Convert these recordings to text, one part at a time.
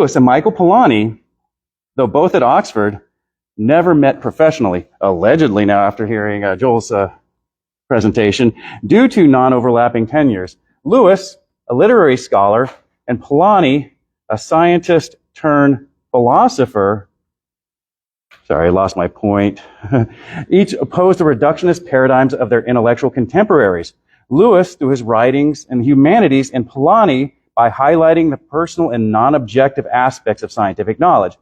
Lewis and Michael Polanyi, though both at Oxford, never met professionally, allegedly now after hearing Joel's presentation, due to non-overlapping tenures. Lewis, a literary scholar, and Polanyi, a scientist-turned-philosopher, sorry, I lost my point, each opposed the reductionist paradigms of their intellectual contemporaries. Lewis, through his writings in humanities, and Polanyi by highlighting the personal and non-objective aspects of scientific knowledge.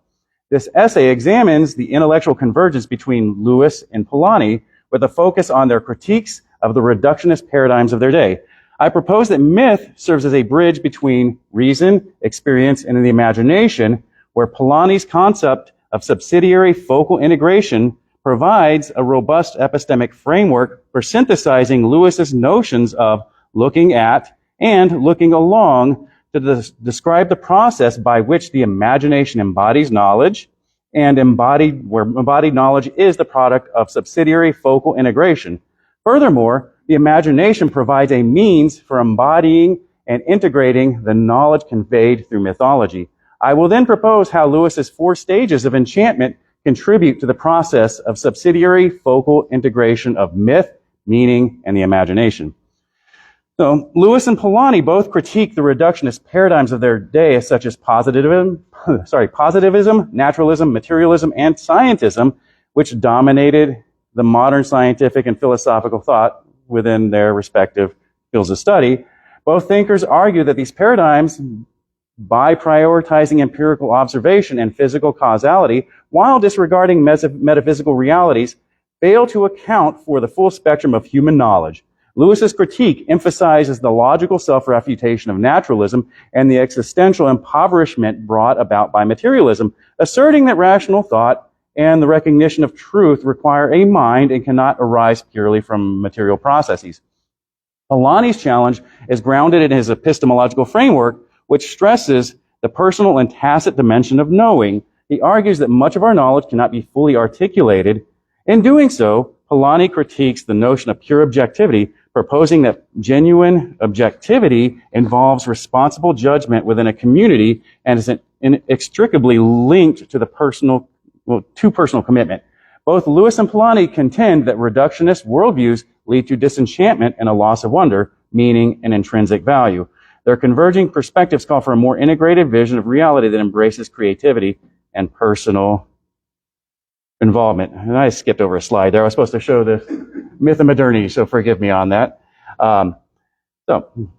This essay examines the intellectual convergence between Lewis and Polanyi with a focus on their critiques of the reductionist paradigms of their day. I propose that myth serves as a bridge between reason, experience, and the imagination, where Polanyi's concept of subsidiary-focal integration provides a robust epistemic framework for synthesizing Lewis's notions of looking at and looking along to describe the process by which the imagination embodies knowledge, and where embodied knowledge is the product of subsidiary-focal integration. Furthermore, the imagination provides a means for embodying and integrating the knowledge conveyed through mythology. I will then propose how Lewis's 4 stages of enchantment contribute to the process of subsidiary-focal integration of myth, meaning, and the imagination. So, Lewis and Polanyi both critique the reductionist paradigms of their day, such as positivism, naturalism, materialism, and scientism, which dominated the modern scientific and philosophical thought within their respective fields of study. Both thinkers argue that these paradigms, by prioritizing empirical observation and physical causality while disregarding metaphysical realities, fail to account for the full spectrum of human knowledge. Lewis's critique emphasizes the logical self-refutation of naturalism and the existential impoverishment brought about by materialism, asserting that rational thought and the recognition of truth require a mind and cannot arise purely from material processes. Polanyi's challenge is grounded in his epistemological framework, which stresses the personal and tacit dimension of knowing. He argues that much of our knowledge cannot be fully articulated. In doing so, Polanyi critiques the notion of pure objectivity, proposing that genuine objectivity involves responsible judgment within a community and is inextricably linked to personal commitment. Both Lewis and Polanyi contend that reductionist worldviews lead to disenchantment and a loss of wonder, meaning, and intrinsic value. Their converging perspectives call for a more integrated vision of reality that embraces creativity and personal involvement. And I skipped over a slide there. I was supposed to show the myth of modernity, so forgive me on that. So,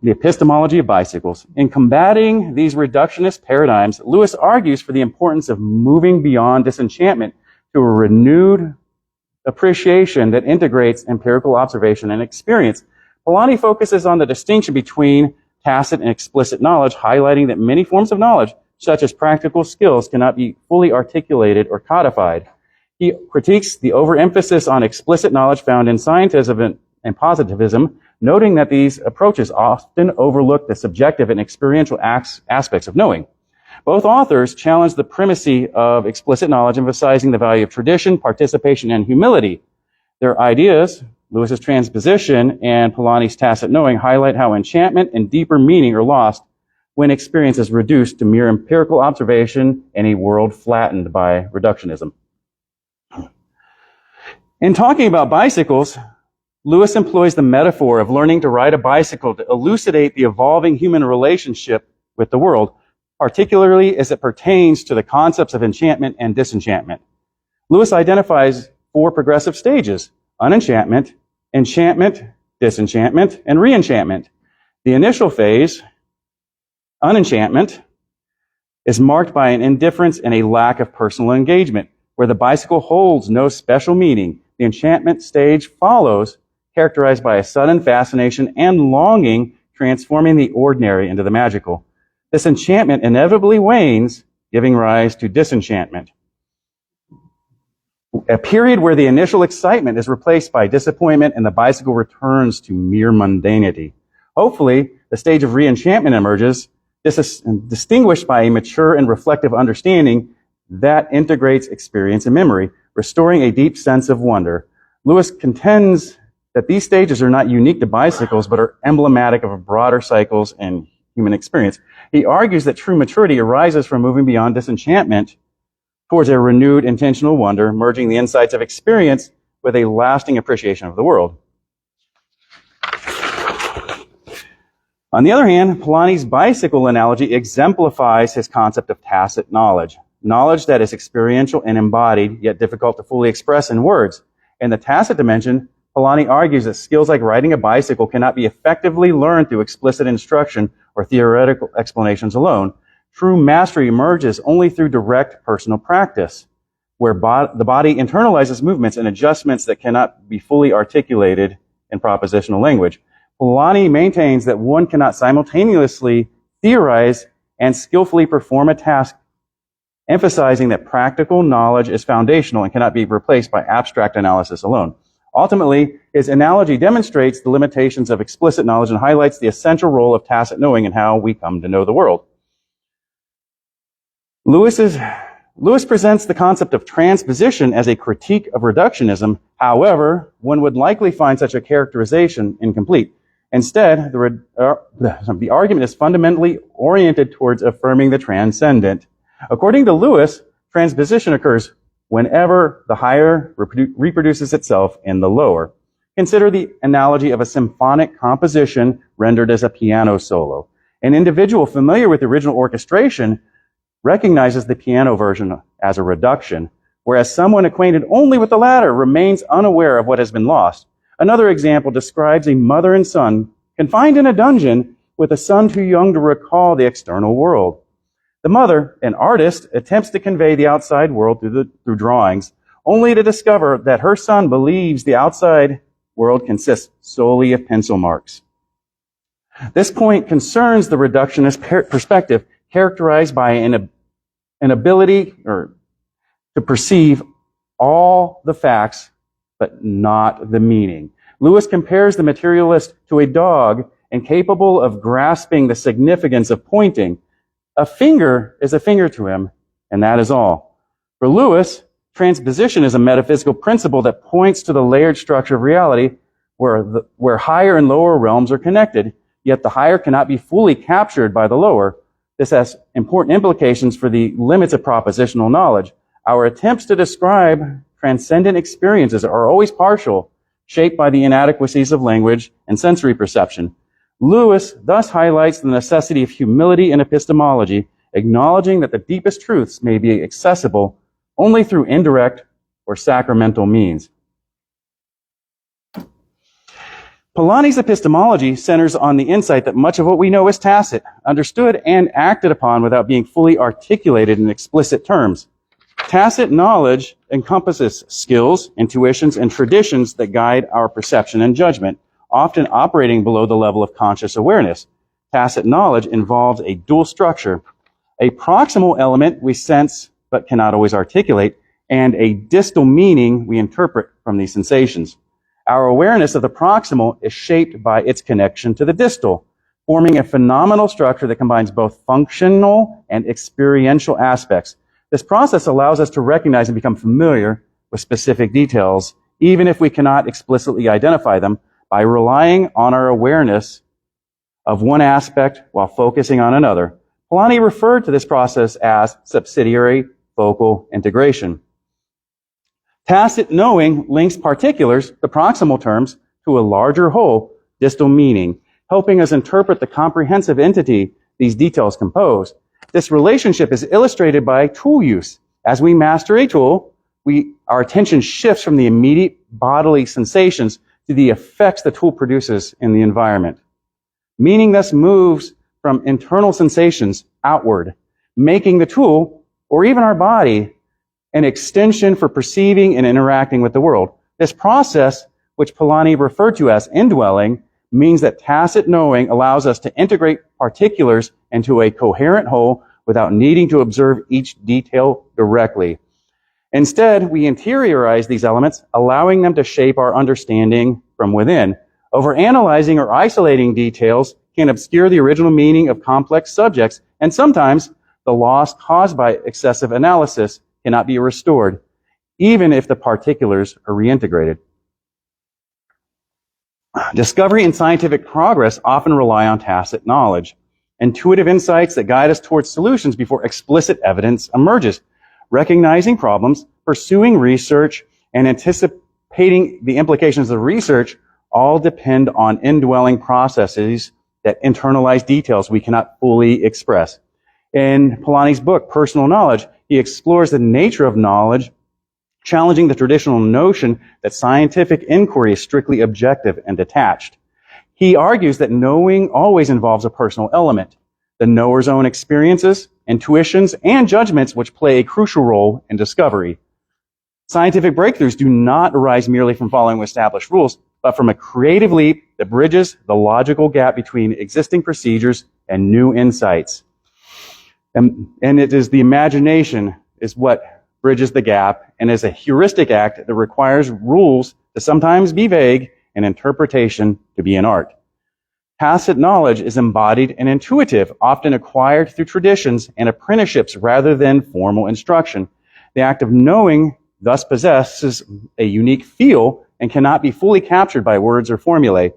the epistemology of bicycles. In combating these reductionist paradigms, Lewis argues for the importance of moving beyond disenchantment to a renewed appreciation that integrates empirical observation and experience. Polanyi focuses on the distinction between tacit and explicit knowledge, highlighting that many forms of knowledge, such as practical skills, cannot be fully articulated or codified. He critiques the overemphasis on explicit knowledge found in scientism and positivism, noting that these approaches often overlook the subjective and experiential aspects of knowing. Both authors challenge the primacy of explicit knowledge, emphasizing the value of tradition, participation, and humility. Their ideas, Lewis's transposition and Polanyi's tacit knowing, highlight how enchantment and deeper meaning are lost when experience is reduced to mere empirical observation in a world flattened by reductionism. In talking about bicycles, Lewis employs the metaphor of learning to ride a bicycle to elucidate the evolving human relationship with the world, particularly as it pertains to the concepts of enchantment and disenchantment. Lewis identifies 4 progressive stages: unenchantment, enchantment, disenchantment, and reenchantment. The initial phase, unenchantment, is marked by an indifference and a lack of personal engagement, where the bicycle holds no special meaning. The enchantment stage follows, characterized by a sudden fascination and longing, transforming the ordinary into the magical. This enchantment inevitably wanes, giving rise to disenchantment, a period where the initial excitement is replaced by disappointment and the bicycle returns to mere mundanity. Hopefully, the stage of reenchantment emerges, distinguished by a mature and reflective understanding that integrates experience and memory, restoring a deep sense of wonder. Lewis contends that these stages are not unique to bicycles, but are emblematic of broader cycles in human experience. He argues that true maturity arises from moving beyond disenchantment towards a renewed intentional wonder, merging the insights of experience with a lasting appreciation of the world. On the other hand, Polanyi's bicycle analogy exemplifies his concept of tacit knowledge, knowledge that is experiential and embodied, yet difficult to fully express in words. In the tacit dimension, Polanyi argues that skills like riding a bicycle cannot be effectively learned through explicit instruction or theoretical explanations alone. True mastery emerges only through direct personal practice, where the body internalizes movements and adjustments that cannot be fully articulated in propositional language. Polanyi maintains that one cannot simultaneously theorize and skillfully perform a task, emphasizing that practical knowledge is foundational and cannot be replaced by abstract analysis alone. Ultimately, his analogy demonstrates the limitations of explicit knowledge and highlights the essential role of tacit knowing in how we come to know the world. Lewis presents the concept of transposition as a critique of reductionism. However, one would likely find such a characterization incomplete. Instead, the argument is fundamentally oriented towards affirming the transcendent. According to Lewis, transposition occurs whenever the higher reproduces itself in the lower. Consider the analogy of a symphonic composition rendered as a piano solo. An individual familiar with the original orchestration recognizes the piano version as a reduction, whereas someone acquainted only with the latter remains unaware of what has been lost. Another example describes a mother and son confined in a dungeon with a son too young to recall the external world. The mother, an artist, attempts to convey the outside world through drawings, only to discover that her son believes the outside world consists solely of pencil marks. This point concerns the reductionist perspective, characterized by an ability to perceive all the facts, but not the meaning. Lewis compares the materialist to a dog incapable of grasping the significance of pointing. A finger is a finger to him, and that is all. For Lewis, transposition is a metaphysical principle that points to the layered structure of reality where higher and lower realms are connected, yet the higher cannot be fully captured by the lower. This has important implications for the limits of propositional knowledge. Our attempts to describe transcendent experiences are always partial, shaped by the inadequacies of language and sensory perception. Lewis thus highlights the necessity of humility in epistemology, acknowledging that the deepest truths may be accessible only through indirect or sacramental means. Polanyi's epistemology centers on the insight that much of what we know is tacit, understood and acted upon without being fully articulated in explicit terms. Tacit knowledge encompasses skills, intuitions, and traditions that guide our perception and judgment, often operating below the level of conscious awareness. Tacit knowledge involves a dual structure, a proximal element we sense but cannot always articulate, and a distal meaning we interpret from these sensations. Our awareness of the proximal is shaped by its connection to the distal, forming a phenomenal structure that combines both functional and experiential aspects. This process allows us to recognize and become familiar with specific details, even if we cannot explicitly identify them, by relying on our awareness of one aspect while focusing on another. Polanyi referred to this process as subsidiary-focal integration. Tacit knowing links particulars, the proximal terms, to a larger whole, distal meaning, helping us interpret the comprehensive entity these details compose. This relationship is illustrated by tool use. As we master a tool, our attention shifts from the immediate bodily sensations to the effects the tool produces in the environment. Meaning thus moves from internal sensations outward, making the tool, or even our body, an extension for perceiving and interacting with the world. This process, which Polanyi referred to as indwelling, means that tacit knowing allows us to integrate particulars into a coherent whole without needing to observe each detail directly. Instead, we interiorize these elements, allowing them to shape our understanding from within. Overanalyzing or isolating details can obscure the original meaning of complex subjects, and sometimes the loss caused by excessive analysis cannot be restored, even if the particulars are reintegrated. Discovery and scientific progress often rely on tacit knowledge. intuitive insights that guide us towards solutions before explicit evidence emerges, recognizing problems, pursuing research, and anticipating the implications of research all depend on indwelling processes that internalize details we cannot fully express. In Polanyi's book, Personal Knowledge, he explores the nature of knowledge, challenging the traditional notion that scientific inquiry is strictly objective and detached. He argues that knowing always involves a personal element, the knower's own experiences, intuitions, and judgments which play a crucial role in discovery. Scientific breakthroughs do not arise merely from following established rules, but from a creative leap that bridges the logical gap between existing procedures and new insights. And it is the imagination is what bridges the gap and is a heuristic act that requires rules to sometimes be vague and interpretation to be an art. Tacit knowledge is embodied and intuitive, often acquired through traditions and apprenticeships rather than formal instruction. The act of knowing thus possesses a unique feel and cannot be fully captured by words or formulae.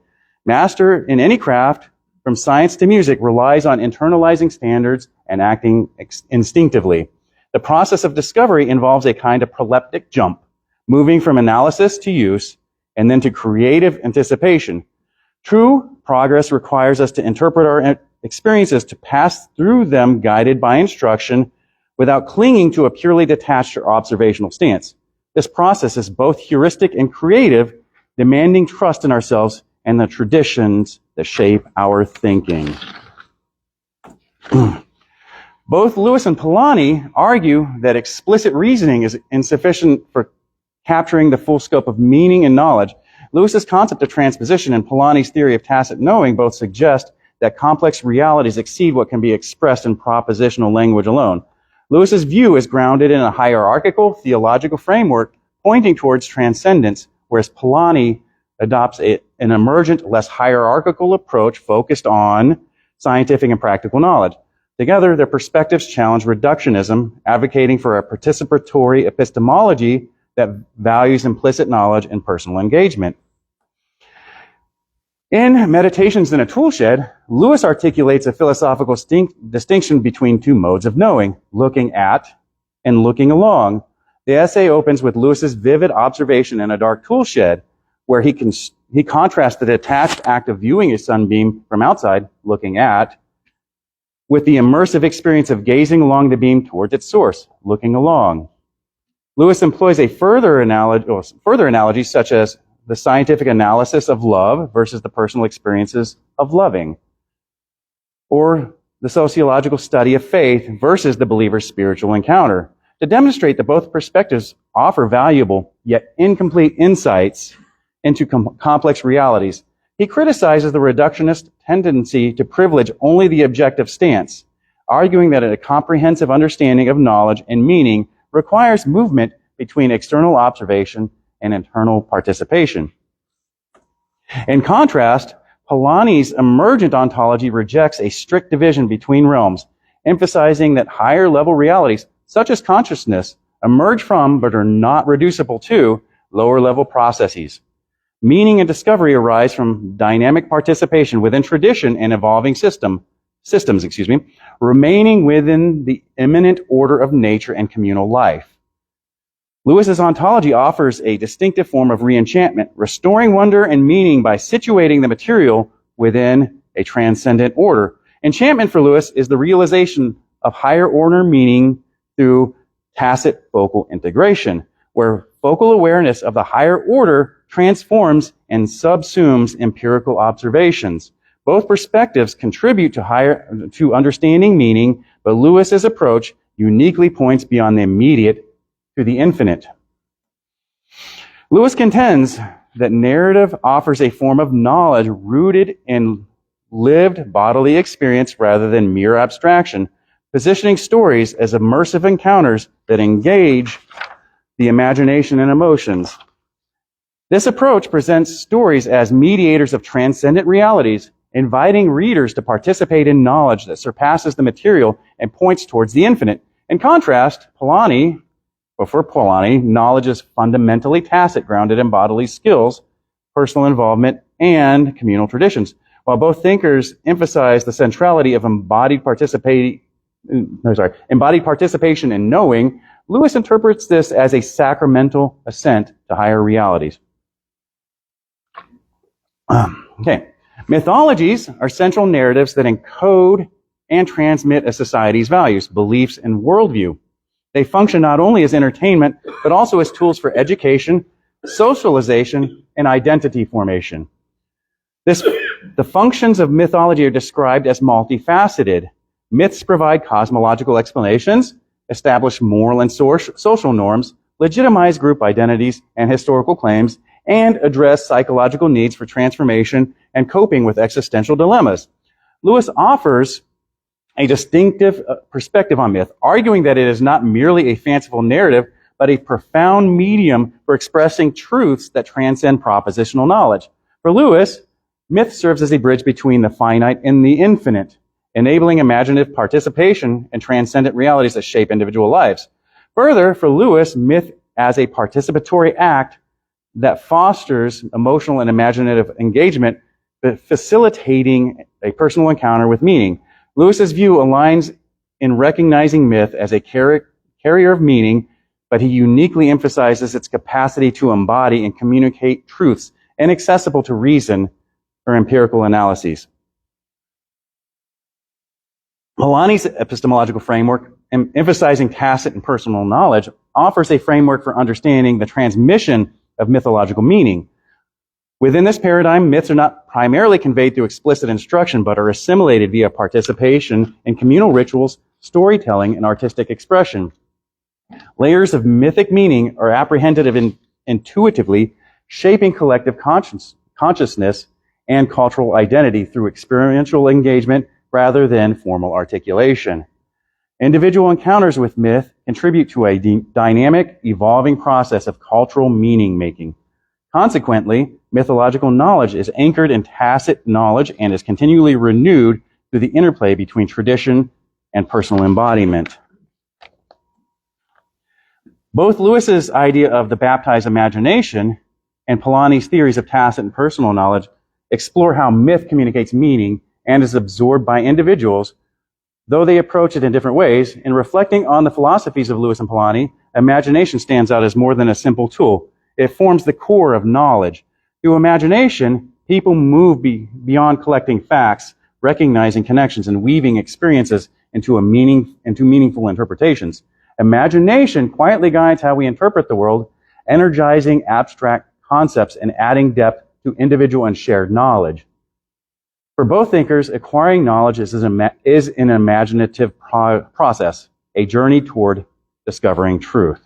Master in any craft, from science to music, relies on internalizing standards and acting instinctively. The process of discovery involves a kind of proleptic jump, moving from analysis to use, and then to creative anticipation. True progress requires us to interpret our experiences, to pass through them guided by instruction without clinging to a purely detached or observational stance. This process is both heuristic and creative, demanding trust in ourselves and the traditions that shape our thinking. Both Lewis and Polanyi argue that explicit reasoning is insufficient for capturing the full scope of meaning and knowledge. Lewis's concept of transposition and Polanyi's theory of tacit knowing both suggest that complex realities exceed what can be expressed in propositional language alone. Lewis's view is grounded in a hierarchical theological framework pointing towards transcendence, whereas Polanyi adopts an emergent, less hierarchical approach focused on scientific and practical knowledge. Together, their perspectives challenge reductionism, advocating for a participatory epistemology that values implicit knowledge and personal engagement. In Meditations in a Toolshed, Lewis articulates a philosophical distinction between two modes of knowing, looking at and looking along. The essay opens with Lewis's vivid observation in a dark toolshed, where he contrasts the detached act of viewing a sunbeam from outside, looking at, with the immersive experience of gazing along the beam towards its source, looking along. Lewis employs a further analogy such as the scientific analysis of love versus the personal experiences of loving, or the sociological study of faith versus the believer's spiritual encounter, to demonstrate that both perspectives offer valuable yet incomplete insights into complex realities. He criticizes the reductionist tendency to privilege only the objective stance, arguing that a comprehensive understanding of knowledge and meaning requires movement between external observation and internal participation. In contrast, Polanyi's emergent ontology rejects a strict division between realms, emphasizing that higher level realities, such as consciousness, emerge from but are not reducible to lower level processes. Meaning and discovery arise from dynamic participation within tradition and evolving systems, remaining within the immanent order of nature and communal life. Lewis's ontology offers a distinctive form of re-enchantment, restoring wonder and meaning by situating the material within a transcendent order. Enchantment for Lewis is the realization of higher order meaning through tacit focal integration, where focal awareness of the higher order transforms and subsumes empirical observations. Both perspectives contribute to understanding meaning, but Lewis's approach uniquely points beyond the immediate to the infinite. Lewis contends that narrative offers a form of knowledge rooted in lived bodily experience rather than mere abstraction, positioning stories as immersive encounters that engage the imagination and emotions. This approach presents stories as mediators of transcendent realities, inviting readers to participate in knowledge that surpasses the material and points towards the infinite. In contrast, for Polanyi, knowledge is fundamentally tacit, grounded in bodily skills, personal involvement, and communal traditions. While both thinkers emphasize the centrality of embodied participation in knowing, Lewis interprets this as a sacramental ascent to higher realities. Okay. Mythologies are central narratives that encode and transmit a society's values, beliefs, and worldview. They function not only as entertainment, but also as tools for education, socialization, and identity formation. The functions of mythology are described as multifaceted. Myths provide cosmological explanations, establish moral and social norms, legitimize group identities and historical claims, and address psychological needs for transformation and coping with existential dilemmas. Lewis offers a distinctive perspective on myth, arguing that it is not merely a fanciful narrative, but a profound medium for expressing truths that transcend propositional knowledge. For Lewis, myth serves as a bridge between the finite and the infinite, enabling imaginative participation in transcendent realities that shape individual lives. Further, for Lewis, myth as a participatory act that fosters emotional and imaginative engagement, facilitating a personal encounter with meaning. Lewis's view aligns in recognizing myth as a carrier of meaning, but he uniquely emphasizes its capacity to embody and communicate truths inaccessible to reason or empirical analyses. Polanyi's epistemological framework, emphasizing tacit and personal knowledge, offers a framework for understanding the transmission of mythological meaning. Within this paradigm, myths are not primarily conveyed through explicit instruction, but are assimilated via participation in communal rituals, storytelling, and artistic expression. Layers of mythic meaning are apprehended intuitively, shaping collective consciousness and cultural identity through experiential engagement rather than formal articulation. Individual encounters with myth contribute to a dynamic, evolving process of cultural meaning-making. Consequently, mythological knowledge is anchored in tacit knowledge and is continually renewed through the interplay between tradition and personal embodiment. Both Lewis's idea of the baptized imagination and Polanyi's theories of tacit and personal knowledge explore how myth communicates meaning and is absorbed by individuals, though they approach it in different ways. In reflecting on the philosophies of Lewis and Polanyi, imagination stands out as more than a simple tool. It forms the core of knowledge. Through imagination, people move beyond collecting facts, recognizing connections, and weaving experiences into meaningful interpretations. Imagination quietly guides how we interpret the world, energizing abstract concepts and adding depth to individual and shared knowledge. For both thinkers, acquiring knowledge is an imaginative process, a journey toward discovering truth.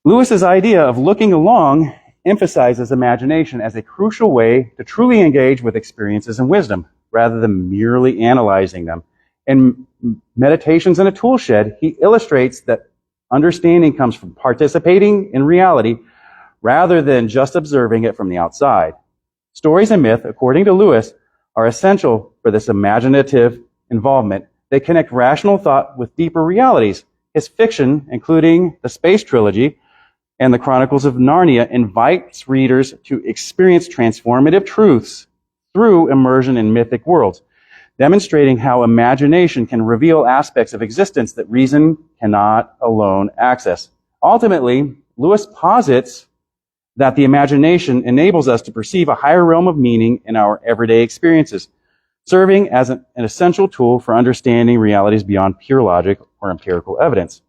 Lewis's idea of looking along emphasizes imagination as a crucial way to truly engage with experiences and wisdom, rather than merely analyzing them. In Meditations in a Toolshed, he illustrates that understanding comes from participating in reality rather than just observing it from the outside. Stories and myth, according to Lewis, are essential for this imaginative involvement. They connect rational thought with deeper realities. His fiction, including the Space Trilogy and the Chronicles of Narnia, invites readers to experience transformative truths through immersion in mythic worlds, demonstrating how imagination can reveal aspects of existence that reason cannot alone access. Ultimately, Lewis posits that the imagination enables us to perceive a higher realm of meaning in our everyday experiences, serving as an essential tool for understanding realities beyond pure logic or empirical evidence.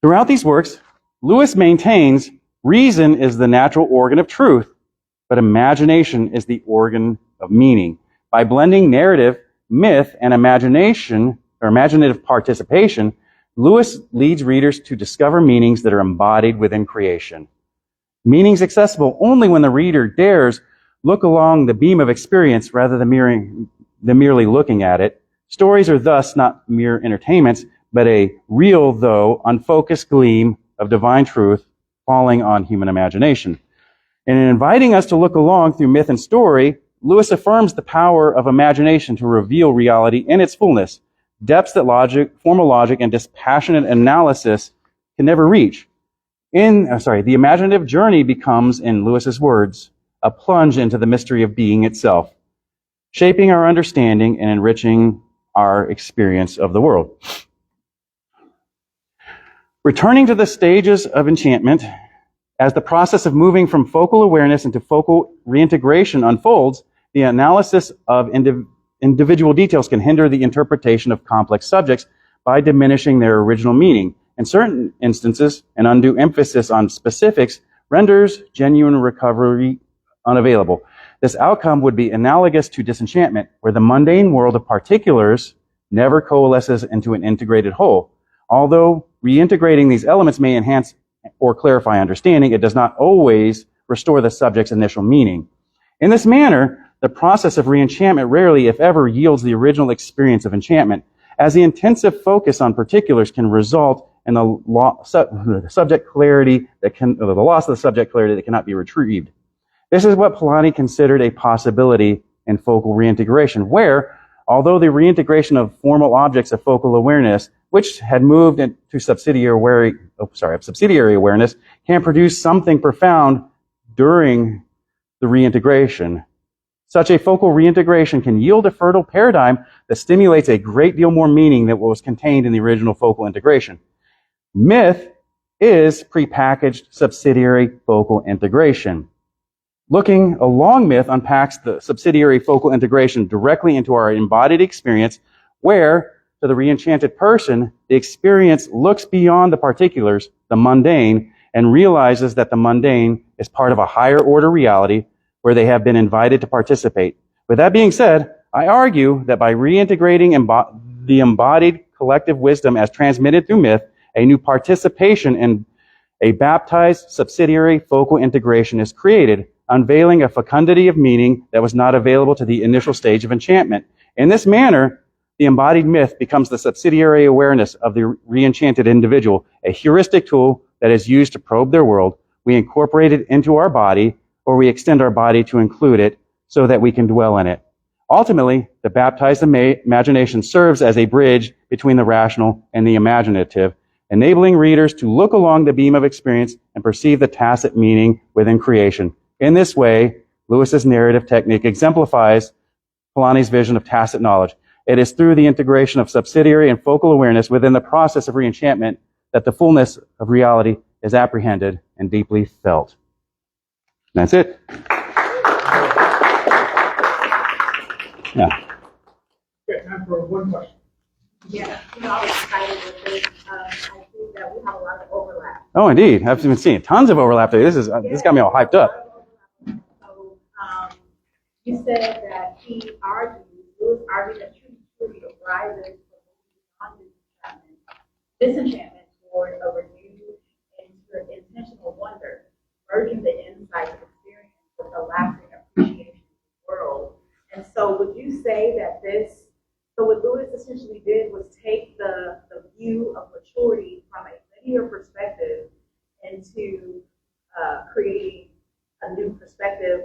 Throughout these works, Lewis maintains reason is the natural organ of truth, but imagination is the organ of meaning. By blending narrative, myth, and imagination, or imaginative participation, Lewis leads readers to discover meanings that are embodied within creation. Meanings accessible only when the reader dares look along the beam of experience rather than merely looking at it. Stories are thus not mere entertainments, but a real, though unfocused gleam of divine truth falling on human imagination. And in inviting us to look along through myth and story, Lewis affirms the power of imagination to reveal reality in its fullness, depths that formal logic and dispassionate analysis can never reach. The imaginative journey becomes, in Lewis's words, a plunge into the mystery of being itself, shaping our understanding and enriching our experience of the world. Returning to the stages of enchantment, as the process of moving from focal awareness into focal reintegration unfolds, the analysis of individual details can hinder the interpretation of complex subjects by diminishing their original meaning. In certain instances, an undue emphasis on specifics renders genuine recovery unavailable. This outcome would be analogous to disenchantment, where the mundane world of particulars never coalesces into an integrated whole. Although reintegrating these elements may enhance or clarify understanding, it does not always restore the subject's initial meaning. In this manner, the process of reenchantment rarely, if ever, yields the original experience of enchantment, as the intensive focus on particulars can result in the loss of the subject clarity that cannot be retrieved. This is what Polanyi considered a possibility in focal reintegration, where, although the reintegration of formal objects of focal awareness, which had moved into subsidiary awareness, can produce something profound during the reintegration. Such a focal reintegration can yield a fertile paradigm that stimulates a great deal more meaning than what was contained in the original focal integration. Myth is prepackaged subsidiary focal integration. Looking along myth unpacks the subsidiary focal integration directly into our embodied experience, where, to the reenchanted person, the experience looks beyond the particulars, the mundane, and realizes that the mundane is part of a higher order reality where they have been invited to participate. With that being said, I argue that by reintegrating the embodied collective wisdom as transmitted through myth, a new participation in a baptized subsidiary focal integration is created, unveiling a fecundity of meaning that was not available to the initial stage of enchantment. In this manner, the embodied myth becomes the subsidiary awareness of the reenchanted individual, a heuristic tool that is used to probe their world. We incorporate it into our body, or we extend our body to include it so that we can dwell in it. Ultimately, the baptized imagination serves as a bridge between the rational and the imaginative, enabling readers to look along the beam of experience and perceive the tacit meaning within creation. In this way, Lewis's narrative technique exemplifies Polanyi's vision of tacit knowledge. It is through the integration of subsidiary and focal awareness within the process of reenchantment that the fullness of reality is apprehended and deeply felt. That's it. Yeah. Okay, time for one question. Yeah, I was excited with this. I think that we have a lot of overlap. Oh, indeed. I've been seeing tons of overlap today. This got me all hyped up. So, you said that Lewis argued that true maturity arises from disenchantment toward a renewed and intentional wonder, merging the insights of experience with a lasting appreciation of the world. And so would you say that what Lewis essentially did was take the view of maturity from a linear perspective into creating a new perspective,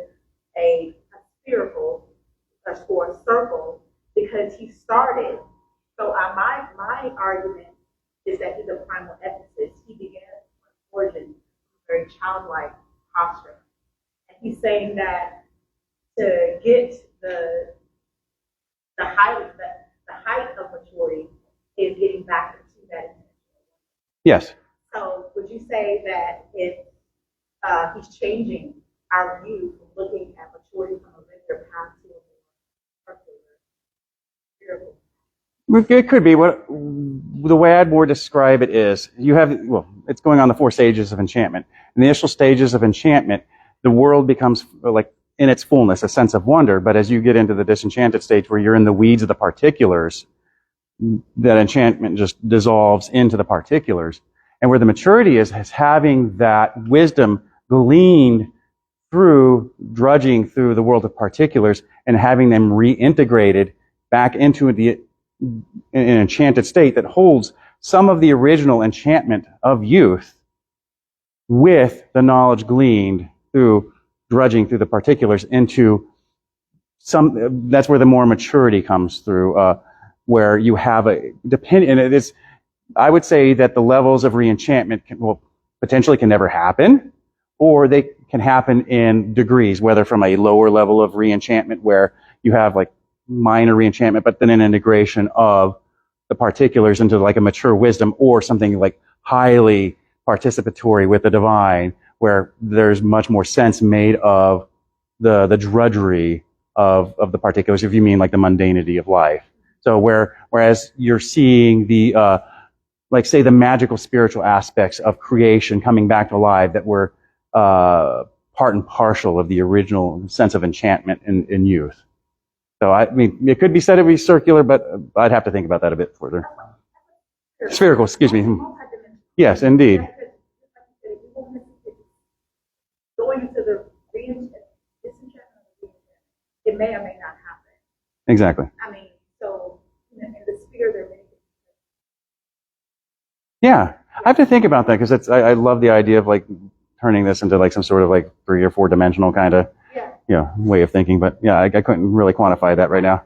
a spherical or a circle, because he started. So my argument is that he's a primal ethicist. He began with origin, very childlike posture. And he's saying that to get the height of maturity is getting back into that. Yes. So would you say that he's changing our view from looking at maturity from a linear path to a spiritual? It could be. The way I'd more describe it is, it's going on the 4 stages of enchantment. In the initial stages of enchantment, the world becomes like in its fullness, a sense of wonder. But as you get into the disenchanted stage where you're in the weeds of the particulars, that enchantment just dissolves into the particulars. And where the maturity is having that wisdom gleaned through drudging through the world of particulars and having them reintegrated back into an enchanted state that holds some of the original enchantment of youth with the knowledge gleaned through drudging through the particulars into that's where the more maturity comes through, where you have I would say that the levels of reenchantment potentially can never happen, or they can happen in degrees, whether from a lower level of reenchantment where you have like minor reenchantment, but then an integration of the particulars into like a mature wisdom, or something like highly participatory with the divine, where there's much more sense made of the drudgery of the particulars, if you mean like the mundanity of life. So whereas you're seeing the like say the magical spiritual aspects of creation coming back to life that were part and parcel of the original sense of enchantment in youth. So I mean, it could be said to be circular, but I'd have to think about that a bit further. Spherical, excuse me. Yes, indeed. Going into the disenchantment of the reenchantment, it may or may not happen. Exactly. I mean, so in the sphere there may be. Yeah, I have to think about that because I love the idea of like turning this into like some sort of like 3 or 4 dimensional kind of way of thinking. But yeah, I couldn't really quantify that right now.